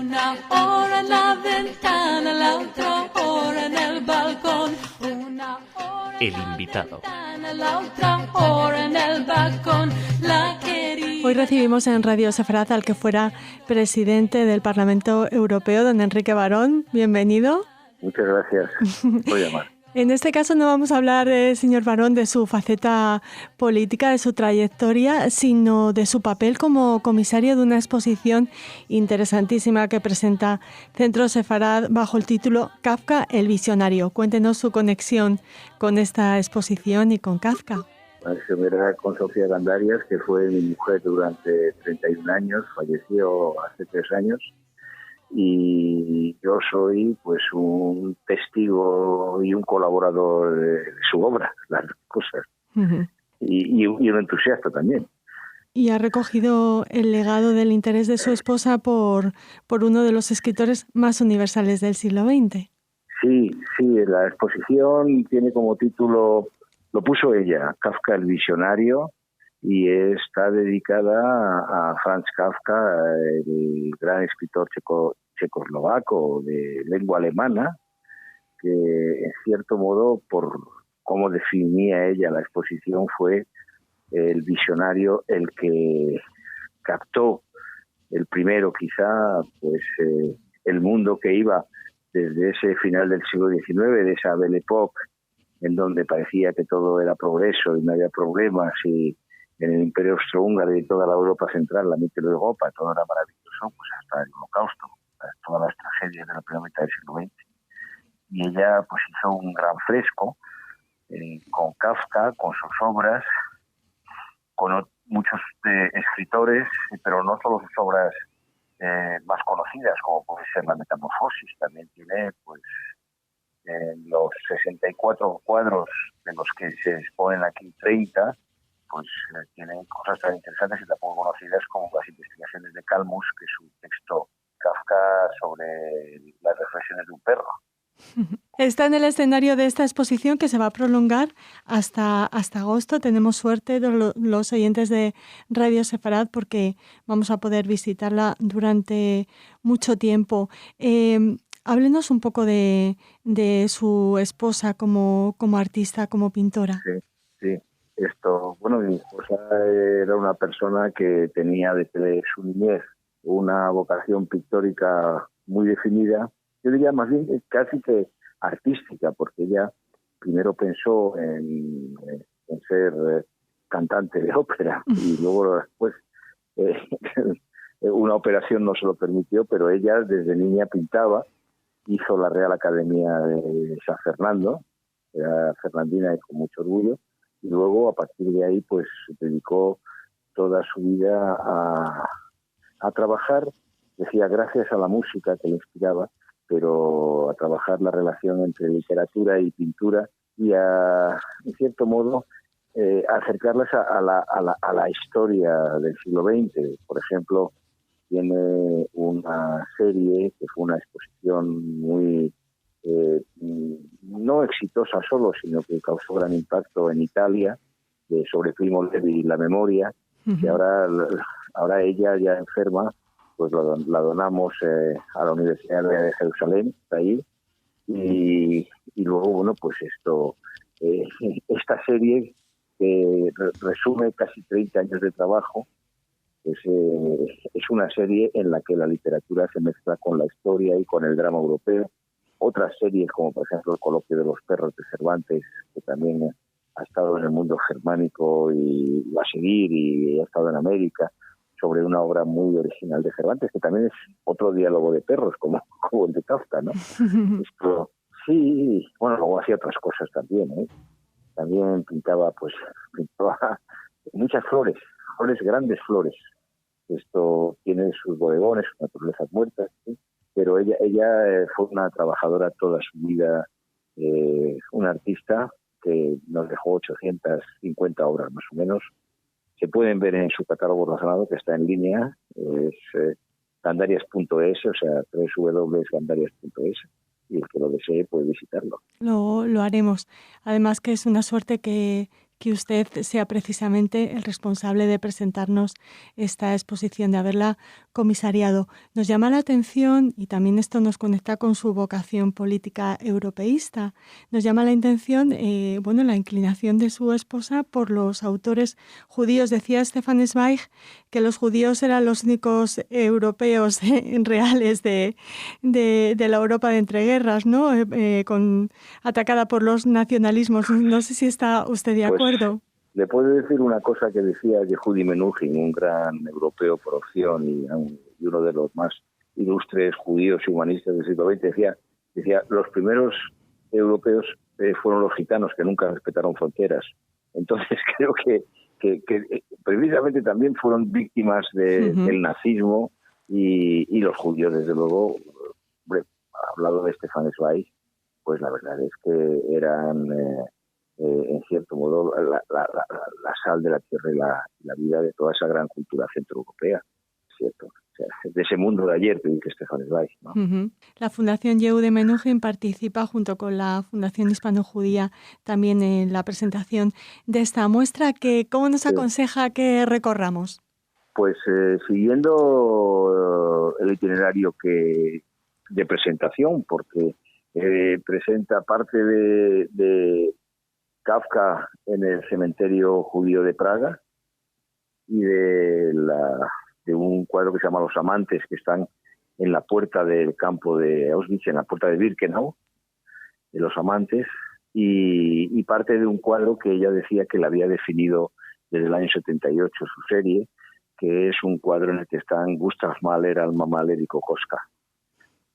Una hora en la ventana, la otra hora en el balcón. Una hora El invitado. la otra hora en el balcón. La querida. Hoy recibimos en Radio Sefaraz al que fuera presidente del Parlamento Europeo, don Enrique Barón. Bienvenido. Muchas gracias por llamar. En este caso no vamos a hablar, señor Barón, de su faceta política, de su trayectoria, sino de su papel como comisario de una exposición interesantísima que presenta Centro Sefaraz bajo el título Kafka, el visionario. Cuéntenos su conexión con esta exposición y con Kafka. Con Sofía Gandarias, que fue mi mujer durante 31 años, falleció hace 3 años. Y yo soy pues un testigo y un colaborador de su obra, las cosas, y un entusiasta también. Y ha recogido el legado del interés de su esposa por uno de los escritores más universales del siglo XX. Sí, la exposición tiene como título, lo puso ella, Kafka el visionario, y está dedicada a Franz Kafka, el gran escritor checoslovaco de lengua alemana, que en cierto modo, por cómo definía ella la exposición, fue el visionario el que captó el primero quizá pues el mundo que iba desde ese final del siglo XIX, de esa Belle Époque, en donde parecía que todo era progreso y no había problemas, y en el Imperio Austrohúngaro y toda la Europa central, la Mitteleuropa, todo era maravilloso, pues hasta el Holocausto, todas las tragedias de la primera mitad del siglo XX. Y ella pues hizo un gran fresco con Kafka, con sus obras, con muchos escritores, pero no solo sus obras más conocidas, como puede ser La Metamorfosis. También tiene pues los 64 cuadros de los que se exponen aquí 30, pues tienen cosas tan interesantes y tan poco conocidas como las investigaciones de Calmus, que es un texto Kafka sobre las reflexiones de un perro. Está en el escenario de esta exposición que se va a prolongar hasta agosto. Tenemos suerte los oyentes de Radio Sefaraz porque vamos a poder visitarla durante mucho tiempo. Háblenos un poco de su esposa como artista, como pintora. Sí. Mi esposa era una persona que tenía desde su niñez una vocación pictórica muy definida. Yo diría más bien casi que artística, porque ella primero pensó en ser cantante de ópera y luego después una operación no se lo permitió, pero ella desde niña pintaba, hizo la Real Academia de San Fernando, era fernandina y con mucho orgullo, y luego a partir de ahí pues dedicó toda su vida a trabajar, decía, gracias a la música que le inspiraba, pero a trabajar la relación entre literatura y pintura y en cierto modo, acercarlas a la historia del siglo XX. Por ejemplo, tiene una serie que fue una exposición muy no exitosa solo, sino que causó gran impacto en Italia, sobre Primo Levi y la memoria, que ahora ella ya enferma, pues la donamos a la Universidad de Jerusalén, está ahí, y luego, pues esta serie que resume casi 30 años de trabajo, pues, es una serie en la que la literatura se mezcla con la historia y con el drama europeo. Otras series, como por ejemplo El Coloquio de los Perros de Cervantes, que también ha estado en el mundo germánico y va a seguir, y ha estado en América, sobre una obra muy original de Cervantes, que también es otro diálogo de perros, como el de Kafka, ¿no? Sí, bueno, luego hacía otras cosas también, ¿eh? También pintaba muchas flores, grandes flores. Esto tiene sus bodegones, sus naturalezas muertas, ¿sí? Pero ella fue una trabajadora toda su vida, una artista que nos dejó 850 obras más o menos. Se pueden ver en su catálogo razonado, que está en línea, es gandarias.es, o sea, www.gandarias.es, y el que lo desee puede visitarlo. Lo haremos. Además que es una suerte que que usted sea precisamente el responsable de presentarnos esta exposición, de haberla comisariado. Nos llama la atención, y también esto nos conecta con su vocación política europeísta, nos llama la atención la inclinación de su esposa por los autores judíos. Decía Stefan Zweig que los judíos eran los únicos europeos reales de la Europa de entreguerras, ¿no? Atacada por los nacionalismos. No sé si está usted de acuerdo. Le puedo decir una cosa que decía Yehudi Menuhin, un gran europeo por opción y uno de los más ilustres judíos y humanistas del siglo XX. Decía los primeros europeos fueron los gitanos, que nunca respetaron fronteras. Entonces creo que precisamente también fueron víctimas del nazismo y los judíos, desde luego. Hombre, hablado de Stefan Zweig, pues la verdad es que eran, en cierto modo, la sal de la tierra y la vida de toda esa gran cultura centroeuropea, ¿cierto? O sea, de ese mundo de ayer que dice Stefan Zweig, ¿no? La Fundación Yehudi Menuhin participa junto con la Fundación Hispano-Judía también en la presentación de esta muestra. ¿Cómo nos aconseja que recorramos? Pues siguiendo el itinerario de presentación, porque presenta parte de Kafka en el cementerio judío de Praga y de un cuadro que se llama Los Amantes, que están en la puerta del campo de Auschwitz, en la puerta de Birkenau, de Los Amantes, y parte de un cuadro que ella decía que la había definido desde el año 78, su serie, que es un cuadro en el que están Gustav Mahler, Alma Mahler y Kokoschka,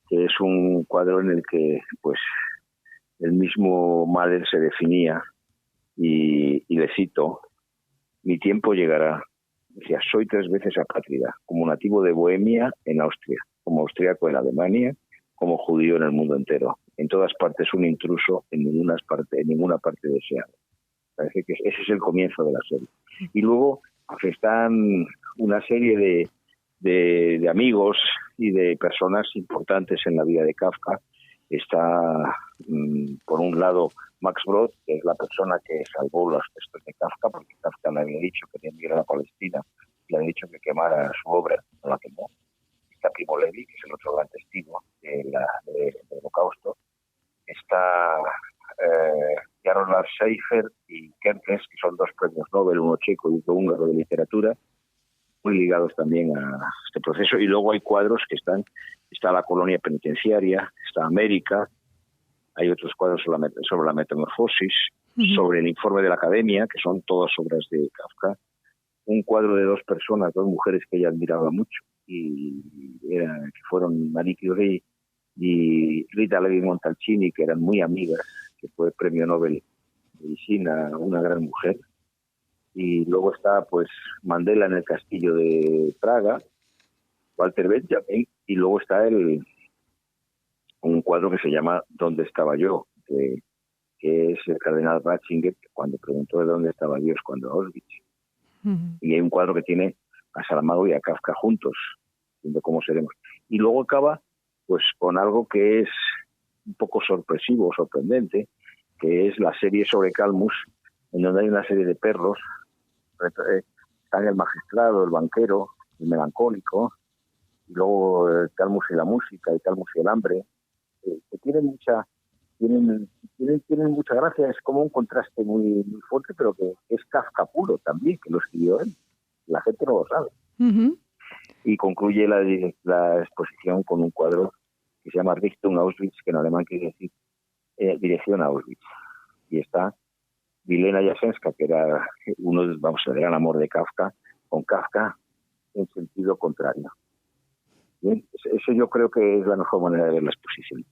que es un cuadro en el que pues el mismo Mahler se definía y le cito: mi tiempo llegará. Decía, soy 3 veces apátrida, como nativo de Bohemia en Austria, como austriaco en Alemania, como judío en el mundo entero. En todas partes un intruso, en ninguna parte deseado. Parece que ese es el comienzo de la serie. Y luego están una serie de amigos y de personas importantes en la vida de Kafka. Está, por un lado, Max Brod, que es la persona que salvó los textos de Kafka, porque Kafka le había dicho que quería emigrar a Palestina y le había dicho que quemara su obra, no la quemó. Está Primo Levi, que es el otro gran testigo del Holocausto. Está Jaroslav Seifer y Kertész, que son 2 premios Nobel, uno checo y otro húngaro de literatura, muy ligados también a este proceso. Y luego hay cuadros que está la colonia penitenciaria, está América, hay otros cuadros sobre la metamorfosis, sobre el informe de la academia, que son todas obras de Kafka, un cuadro de 2 personas, 2 mujeres que ella admiraba mucho, que fueron Marie Curie y Rita Levi-Montalcini, que eran muy amigas, que fue premio Nobel de Medicina, una gran mujer. Y luego está pues Mandela en el castillo de Praga, Walter Benjamin, y luego está un cuadro que se llama ¿Dónde estaba yo?, que es el cardenal Ratzinger, que cuando preguntó de dónde estaba Dios cuando Auschwitz. Y hay un cuadro que tiene a Saramago y a Kafka juntos, viendo cómo seremos. Y luego acaba pues con algo que es un poco sorpresivo, sorprendente, que es la serie sobre Calmus, en donde hay una serie de perros. Están el magistrado, el banquero, el melancólico, y luego Calmus y la música, y Calmus y el hambre, que tienen mucha gracia. Es como un contraste muy, muy fuerte, pero que es Kafka puro también, que lo escribió él. La gente no lo sabe. Y concluye la exposición con un cuadro que se llama Richtung Auschwitz, que en alemán quiere decir dirección a Auschwitz. Y está Milena Jasenska, que era el gran amor de Kafka, con Kafka en sentido contrario. Bien, eso yo creo que es la mejor manera de ver la exposición.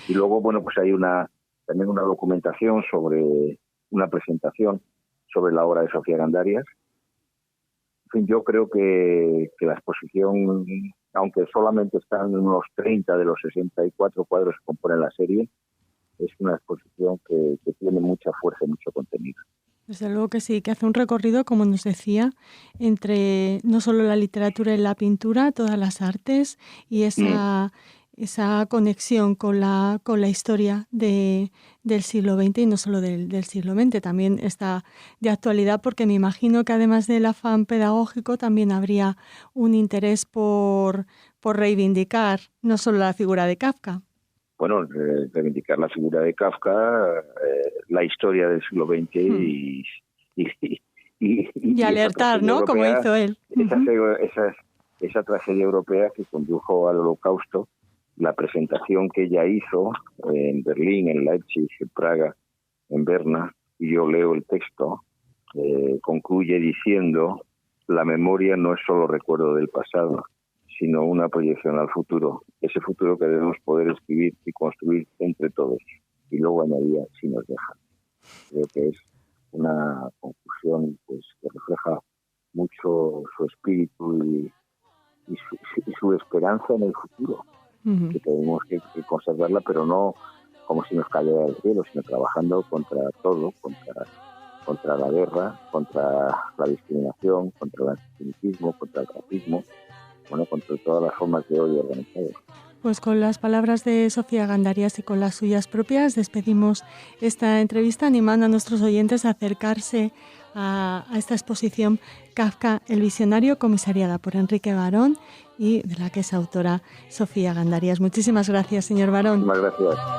Y luego, bueno, pues hay también una documentación sobre una presentación sobre la obra de Sofía Gandarias. En fin, yo creo que la exposición, aunque solamente están unos 30 de los 64 cuadros que componen la serie, es una exposición que tiene mucha fuerza y mucho contenido. Desde luego que sí, que hace un recorrido, como nos decía, entre no solo la literatura y la pintura, todas las artes, y esa esa conexión con la historia del siglo XX y no solo del siglo XX, también está de actualidad porque me imagino que además del afán pedagógico también habría un interés por reivindicar no solo la figura de Kafka. Bueno, reivindicar la figura de Kafka, la historia del siglo XX y alertar, ¿no? Europea, como hizo él. Esa tragedia europea que condujo al Holocausto, la presentación que ella hizo en Berlín, en Leipzig, en Praga, en Berna, y yo leo el texto, concluye diciendo: la memoria no es solo recuerdo del pasado, sino una proyección al futuro, ese futuro que debemos poder escribir y construir entre todos. Y luego añadía: si nos dejan. Creo que es una conclusión pues que refleja mucho su espíritu y su esperanza en el futuro, que tenemos que conservarla, pero no como si nos cayera del cielo, sino trabajando contra todo, contra la guerra, contra la discriminación, contra el antisemitismo, contra el racismo, contra todas las formas de odio organizado. Pues con las palabras de Sofía Gandarias y con las suyas propias despedimos esta entrevista, animando a nuestros oyentes a acercarse a esta exposición Kafka, el visionario, comisariada por Enrique Barón y de la que es autora Sofía Gandarias. Muchísimas gracias, señor Barón. Muchísimas gracias.